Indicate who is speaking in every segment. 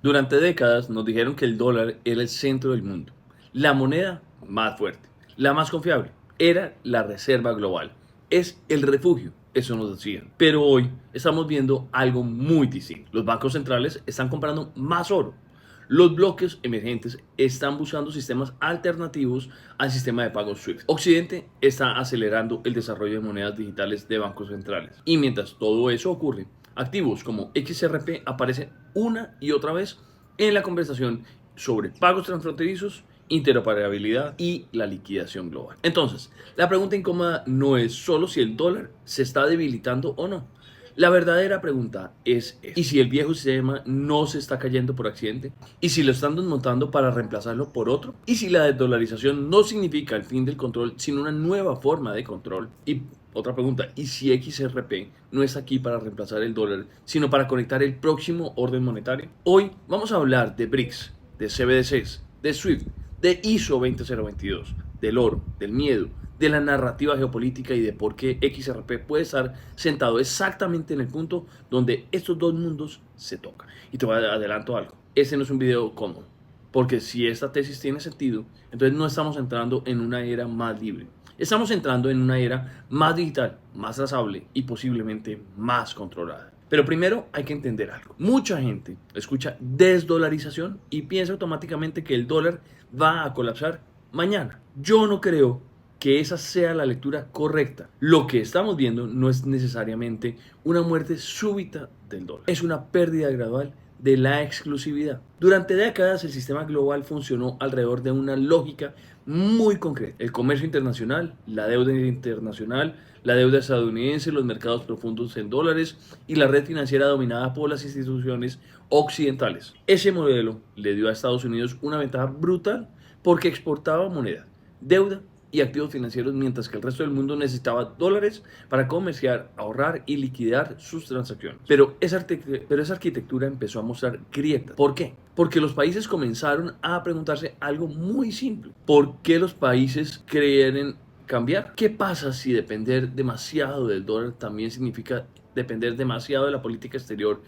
Speaker 1: Durante décadas nos dijeron que el dólar era el centro del mundo, la moneda más fuerte, la más confiable, era la reserva global, es el refugio, eso nos decían. Pero hoy estamos viendo algo muy distinto. Los bancos centrales están comprando más oro. Los bloques emergentes están buscando sistemas alternativos al sistema de pagos SWIFT. Occidente está acelerando el desarrollo de monedas digitales de bancos centrales. Y mientras todo eso ocurre, activos como XRP aparecen una y otra vez en la conversación sobre pagos transfronterizos, interoperabilidad y la liquidación global. Entonces, la pregunta incómoda no es solo si el dólar se está debilitando o no. La verdadera pregunta es, ¿y si el viejo sistema no se está cayendo por accidente? ¿Y si lo están desmontando para reemplazarlo por otro? ¿Y si la desdolarización no significa el fin del control, sino una nueva forma de control? Y otra pregunta, ¿y si XRP no está aquí para reemplazar el dólar, sino para conectar el próximo orden monetario? Hoy vamos a hablar de BRICS, de CBDCs, de SWIFT, de ISO 20022, del oro, del miedo, de la narrativa geopolítica y de por qué XRP puede estar sentado exactamente en el punto donde estos dos mundos se tocan. Y te voy a adelanto algo, este no es un video cómodo, porque si esta tesis tiene sentido, entonces no estamos entrando en una era más libre. Estamos entrando en una era más digital, más trazable y posiblemente más controlada. Pero primero hay que entender algo. Mucha gente escucha desdolarización y piensa automáticamente que el dólar va a colapsar mañana. Yo no creo que esa sea la lectura correcta. Lo que estamos viendo no es necesariamente una muerte súbita del dólar. Es una pérdida gradual de la exclusividad. Durante décadas el sistema global funcionó alrededor de una lógica muy concreta. El comercio internacional, la deuda internacional, la deuda estadounidense, los mercados profundos en dólares y la red financiera dominada por las instituciones occidentales. Ese modelo le dio a Estados Unidos una ventaja brutal porque exportaba moneda, deuda y activos financieros, mientras que el resto del mundo necesitaba dólares para comerciar, ahorrar y liquidar sus transacciones. Pero esa arquitectura empezó a mostrar grietas. ¿Por qué? Porque los países comenzaron a preguntarse algo muy simple. ¿Por qué los países quieren cambiar? ¿Qué pasa si depender demasiado del dólar también significa depender demasiado de la política exterior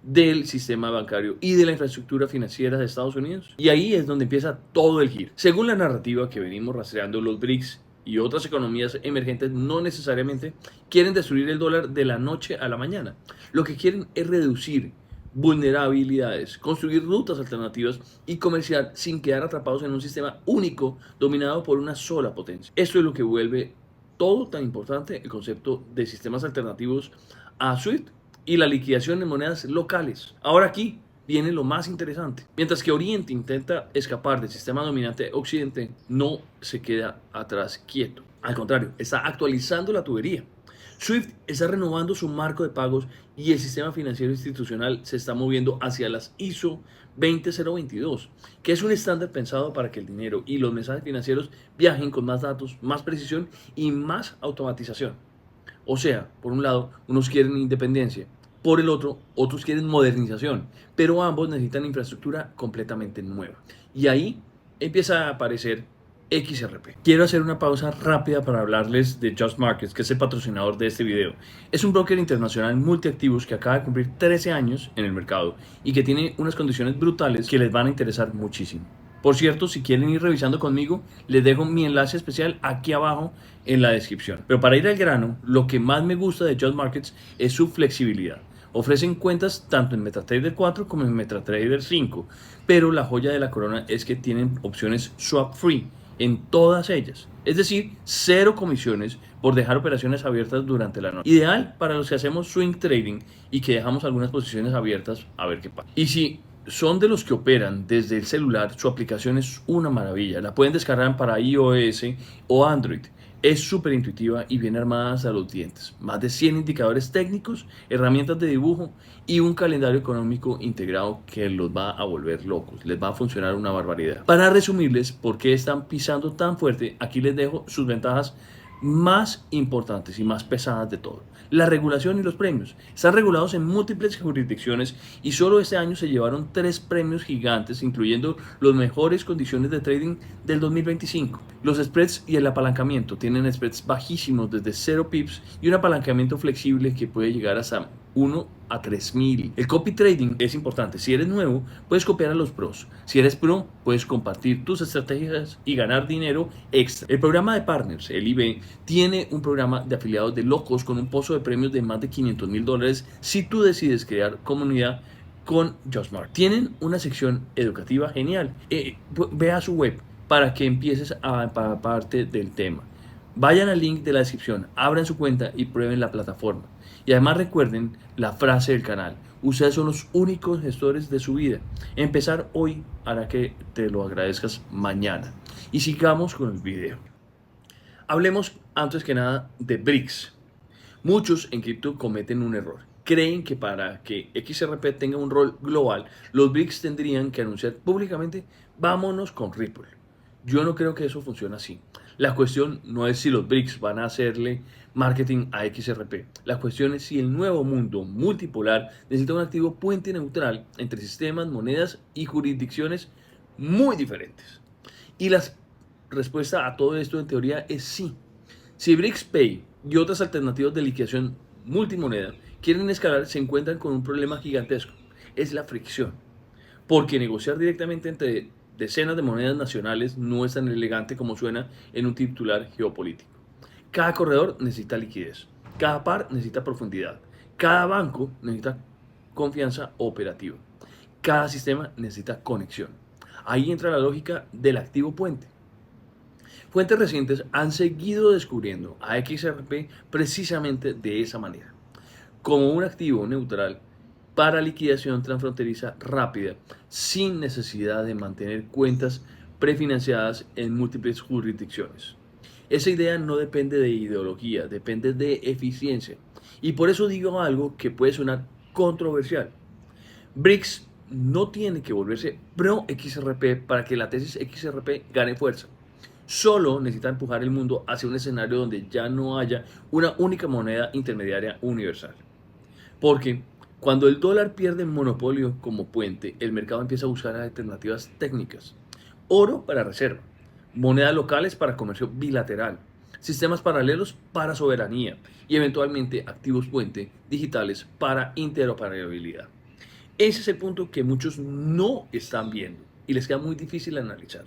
Speaker 1: del sistema bancario y de la infraestructura financiera de Estados Unidos? Y ahí es donde empieza todo el giro. Según la narrativa que venimos rastreando, los BRICS y otras economías emergentes no necesariamente quieren destruir el dólar de la noche a la mañana. Lo que quieren es reducir vulnerabilidades, construir rutas alternativas y comerciar sin quedar atrapados en un sistema único dominado por una sola potencia. Esto es lo que vuelve todo tan importante el concepto de sistemas alternativos a SWIFT y la liquidación de monedas locales. Ahora aquí viene lo más interesante. Mientras que Oriente intenta escapar del sistema dominante Occidente, no se queda atrás quieto. Al contrario, está actualizando la tubería. SWIFT está renovando su marco de pagos y el sistema financiero institucional se está moviendo hacia las ISO 20022, que es un estándar pensado para que el dinero y los mensajes financieros viajen con más datos, más precisión y más automatización. O sea, por un lado, unos quieren independencia, por el otro, otros quieren modernización, pero ambos necesitan infraestructura completamente nueva. Y ahí empieza a aparecer XRP. Quiero hacer una pausa rápida para hablarles de Just Markets, que es el patrocinador de este video. Es un broker internacional multiactivos que acaba de cumplir 13 años en el mercado y que tiene unas condiciones brutales que les van a interesar muchísimo. Por cierto, si quieren ir revisando conmigo, les dejo mi enlace especial aquí abajo en la descripción. Pero para ir al grano, lo que más me gusta de Just Markets es su flexibilidad. Ofrecen cuentas tanto en MetaTrader 4 como en MetaTrader 5, pero la joya de la corona es que tienen opciones swap free en todas ellas. Es decir, cero comisiones por dejar operaciones abiertas durante la noche. Ideal para los que hacemos swing trading y que dejamos algunas posiciones abiertas a ver qué pasa. Y si son de los que operan desde el celular, su aplicación es una maravilla. La pueden descargar para iOS o Android. Es súper intuitiva y bien armada hasta los dientes. Más de 100 indicadores técnicos, herramientas de dibujo y un calendario económico integrado que los va a volver locos. Les va a funcionar una barbaridad. Para resumirles por qué están pisando tan fuerte, aquí les dejo sus ventajas más importantes y más pesadas de todo. La regulación y los premios. Están regulados en múltiples jurisdicciones y solo este año se llevaron 3 premios gigantes, incluyendo las mejores condiciones de trading del 2025. Los spreads y el apalancamiento tienen spreads bajísimos desde 0 pips y un apalancamiento flexible que puede llegar hasta 1 a 3000. El copy trading es importante. Si eres nuevo, puedes copiar a los pros. Si eres pro, puedes compartir tus estrategias y ganar dinero extra. El programa de partners, el IB, tiene un programa de afiliados de locos con un pozo de premios de más de $500,000 si tú decides crear comunidad con JustMark. Tienen una sección educativa genial. Ve a su web para que empieces a empaparte del tema. Vayan al link de la descripción, abran su cuenta y prueben la plataforma. Y además recuerden la frase del canal: ustedes son los únicos gestores de su vida. Empezar hoy hará que te lo agradezcas mañana. Y sigamos con el video. Hablemos antes que nada de BRICS. Muchos en cripto cometen un error. Creen que para que XRP tenga un rol global, los BRICS tendrían que anunciar públicamente: vámonos con Ripple. Yo no creo que eso funcione así. La cuestión no es si los BRICS van a hacerle marketing a XRP. La cuestión es si el nuevo mundo multipolar necesita un activo puente neutral entre sistemas, monedas y jurisdicciones muy diferentes. Y la respuesta a todo esto en teoría es sí. Si BRICS Pay y otras alternativas de liquidación multimoneda quieren escalar, se encuentran con un problema gigantesco. Es la fricción. Porque negociar directamente entre decenas de monedas nacionales no es tan elegante como suena en un titular geopolítico. Cada corredor necesita liquidez, cada par necesita profundidad, cada banco necesita confianza operativa, cada sistema necesita conexión. Ahí entra la lógica del activo puente. Fuentes recientes han seguido descubriendo a XRP precisamente de esa manera, como un activo neutral para liquidación transfronteriza rápida, sin necesidad de mantener cuentas prefinanciadas en múltiples jurisdicciones. Esa idea no depende de ideología, depende de eficiencia. Y por eso digo algo que puede sonar controversial. BRICS no tiene que volverse pro XRP para que la tesis XRP gane fuerza. Solo necesita empujar el mundo hacia un escenario donde ya no haya una única moneda intermediaria universal. Porque cuando el dólar pierde monopolio como puente, el mercado empieza a buscar alternativas técnicas. Oro para reserva, monedas locales para comercio bilateral, sistemas paralelos para soberanía y eventualmente activos puente digitales para interoperabilidad. Ese es el punto que muchos no están viendo y les queda muy difícil analizar.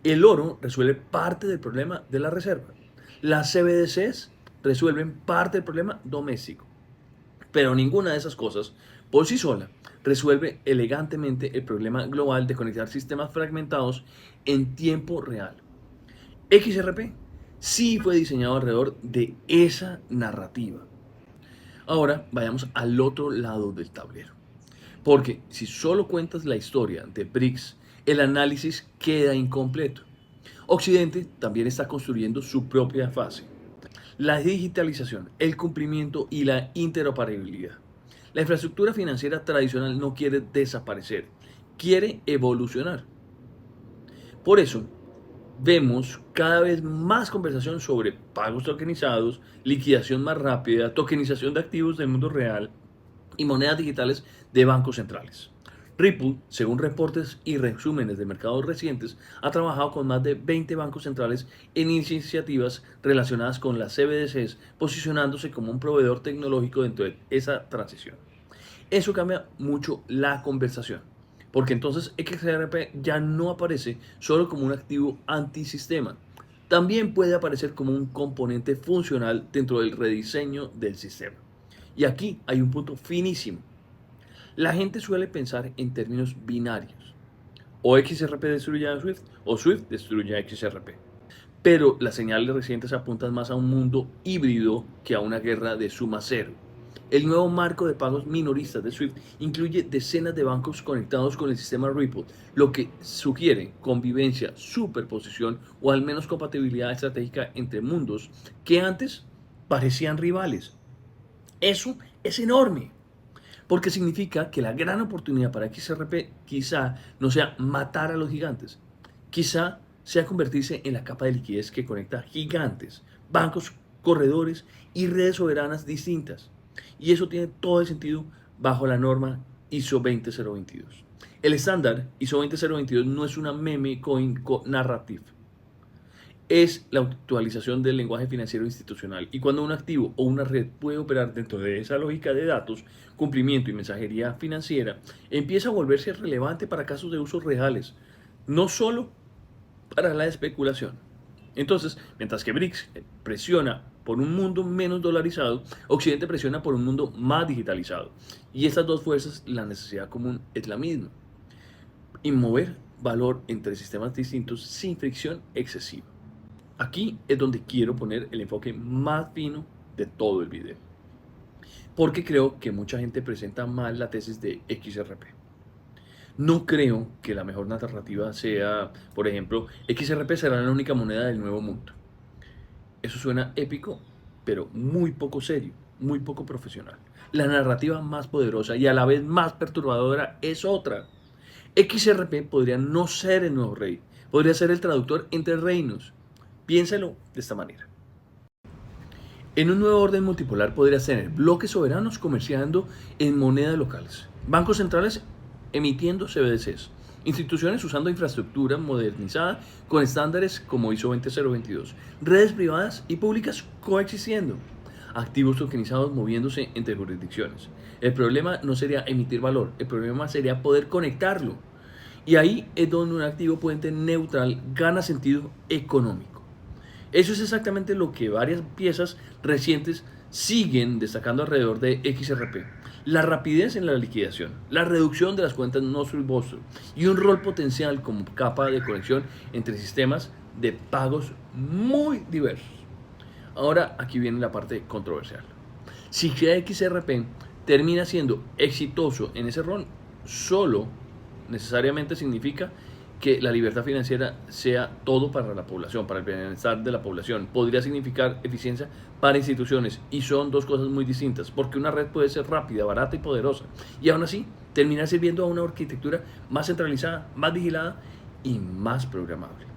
Speaker 1: El oro resuelve parte del problema de la reserva. Las CBDCs resuelven parte del problema doméstico. Pero ninguna de esas cosas, por sí sola, resuelve elegantemente el problema global de conectar sistemas fragmentados en tiempo real. XRP sí fue diseñado alrededor de esa narrativa. Ahora vayamos al otro lado del tablero. Porque si solo cuentas la historia de BRICS, el análisis queda incompleto. Occidente también está construyendo su propia fase: la digitalización, el cumplimiento y la interoperabilidad. La infraestructura financiera tradicional no quiere desaparecer, quiere evolucionar. Por eso, vemos cada vez más conversación sobre pagos tokenizados, liquidación más rápida, tokenización de activos del mundo real y monedas digitales de bancos centrales. Ripple, según reportes y resúmenes de mercados recientes, ha trabajado con más de 20 bancos centrales en iniciativas relacionadas con las CBDCs, posicionándose como un proveedor tecnológico dentro de esa transición. Eso cambia mucho la conversación, porque entonces XRP ya no aparece solo como un activo antisistema, también puede aparecer como un componente funcional dentro del rediseño del sistema. Y aquí hay un punto finísimo. La gente suele pensar en términos binarios: o XRP destruye a Swift o Swift destruye a XRP. Pero las señales recientes apuntan más a un mundo híbrido que a una guerra de suma cero. El nuevo marco de pagos minoristas de Swift incluye decenas de bancos conectados con el sistema Ripple, lo que sugiere convivencia, superposición o al menos compatibilidad estratégica entre mundos que antes parecían rivales. Eso es enorme, porque significa que la gran oportunidad para XRP quizá no sea matar a los gigantes, quizá sea convertirse en la capa de liquidez que conecta gigantes, bancos, corredores y redes soberanas distintas. Y eso tiene todo el sentido bajo la norma ISO 20022. El estándar ISO 20022 no es una meme coin narrative. es la actualización del lenguaje financiero institucional. Y cuando un activo o una red puede operar dentro de esa lógica de datos, cumplimiento y mensajería financiera, empieza a volverse relevante para casos de usos reales, no solo para la especulación. Entonces, mientras que BRICS presiona por un mundo menos dolarizado, Occidente presiona por un mundo más digitalizado. Y estas dos fuerzas, la necesidad común es la misma: y mover valor entre sistemas distintos sin fricción excesiva. Aquí es donde quiero poner el enfoque más fino de todo el video, porque creo que mucha gente presenta mal la tesis de XRP. No creo que la mejor narrativa sea, por ejemplo, XRP será la única moneda del nuevo mundo. Eso suena épico, pero muy poco serio, muy poco profesional. La narrativa más poderosa y a la vez más perturbadora es otra. XRP podría no ser el nuevo rey, podría ser el traductor entre reinos. Piénsalo de esta manera. En un nuevo orden multipolar podrías tener bloques soberanos comerciando en monedas locales, bancos centrales emitiendo CBDCs, instituciones usando infraestructura modernizada con estándares como ISO 20022, redes privadas y públicas coexistiendo, activos tokenizados moviéndose entre jurisdicciones. El problema no sería emitir valor, el problema sería poder conectarlo. Y ahí es donde un activo puente neutral gana sentido económico. Eso es exactamente lo que varias piezas recientes siguen destacando alrededor de XRP. La rapidez en la liquidación, la reducción de las cuentas no Buster y un rol potencial como capa de conexión entre sistemas de pagos muy diversos. Ahora aquí viene la parte controversial. Si XRP termina siendo exitoso en ese rol, solo necesariamente significa que la libertad financiera sea todo para la población, para el bienestar de la población. Podría significar eficiencia para instituciones, y son dos cosas muy distintas, porque una red puede ser rápida, barata y poderosa, y aún así terminar sirviendo a una arquitectura más centralizada, más vigilada y más programable.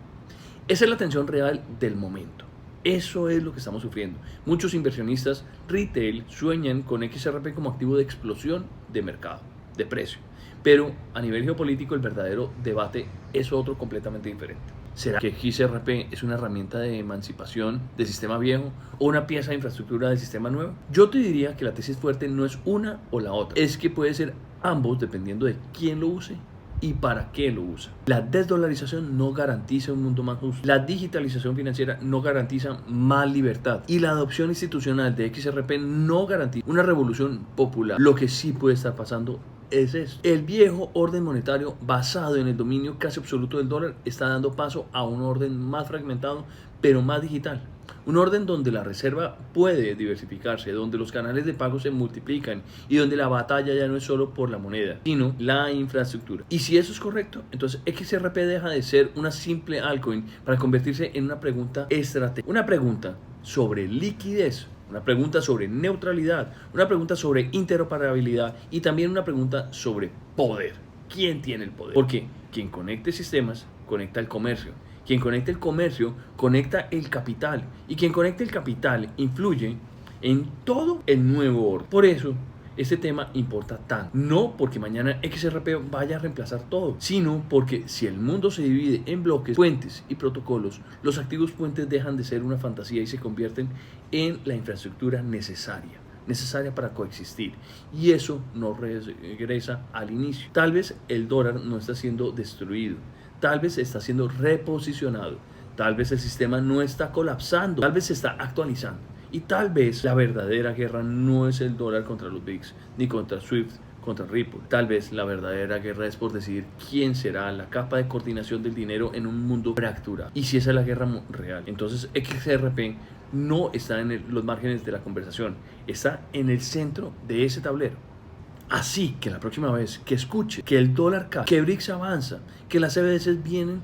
Speaker 1: Esa es la tensión real del momento. Eso es lo que estamos sufriendo. Muchos inversionistas retail sueñan con XRP como activo de explosión de mercado, de precio. Pero a nivel geopolítico el verdadero debate es otro completamente diferente. ¿Será que XRP es una herramienta de emancipación del sistema viejo o una pieza de infraestructura del sistema nuevo? Yo te diría que la tesis fuerte no es una o la otra, es que puede ser ambos dependiendo de quién lo use y para qué lo usa. La desdolarización no garantiza un mundo más justo. La digitalización financiera no garantiza más libertad. Y la adopción institucional de XRP no garantiza una revolución popular. Lo que sí puede estar pasando es esto: el viejo orden monetario basado en el dominio casi absoluto del dólar está dando paso a un orden más fragmentado, pero más digital. Un orden donde la reserva puede diversificarse, donde los canales de pago se multiplican y donde la batalla ya no es solo por la moneda, sino la infraestructura. Y si eso es correcto, entonces XRP deja de ser una simple altcoin para convertirse en una pregunta estratégica, una pregunta sobre liquidez, una pregunta sobre neutralidad, una pregunta sobre interoperabilidad y también una pregunta sobre poder. ¿Quién tiene el poder? Porque quien conecte sistemas, conecta el comercio. Quien conecta el comercio, conecta el capital. Y quien conecta el capital influye en todo el nuevo orden. Por eso, este tema importa tanto. No porque mañana XRP vaya a reemplazar todo, sino porque si el mundo se divide en bloques, puentes y protocolos, los activos puentes dejan de ser una fantasía y se convierten en la infraestructura necesaria para coexistir, y eso no regresa al inicio. Tal vez el dólar no está siendo destruido, tal vez está siendo reposicionado, tal vez el sistema no está colapsando, tal vez se está actualizando, y tal vez la verdadera guerra no es el dólar contra los BRICS, ni contra SWIFT, contra Ripple. Tal vez la verdadera guerra es por decidir quién será la capa de coordinación del dinero en un mundo fracturado. Y si esa es la guerra real, entonces XRP no está en los márgenes de la conversación, está en el centro de ese tablero. Así que la próxima vez que escuche que el dólar cae, que BRICS avanza, que las CBDCs vienen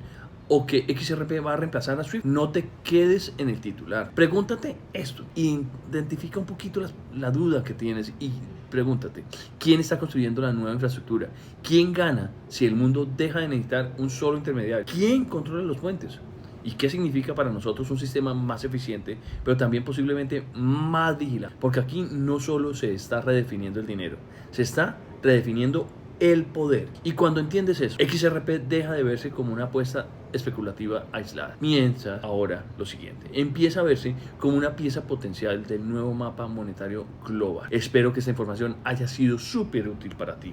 Speaker 1: o que XRP va a reemplazar a SWIFT, no te quedes en el titular. Pregúntate esto, identifica un poquito la duda que tienes y pregúntate: ¿quién está construyendo la nueva infraestructura? ¿Quién gana si el mundo deja de necesitar un solo intermediario? ¿Quién controla los puentes? ¿Y qué significa para nosotros un sistema más eficiente, pero también posiblemente más vigilante? Porque aquí no solo se está redefiniendo el dinero, se está redefiniendo el poder. Y cuando entiendes eso, XRP deja de verse como una apuesta especulativa aislada. Mientras ahora lo siguiente, empieza a verse como una pieza potencial del nuevo mapa monetario global. Espero que esta información haya sido súper útil para ti.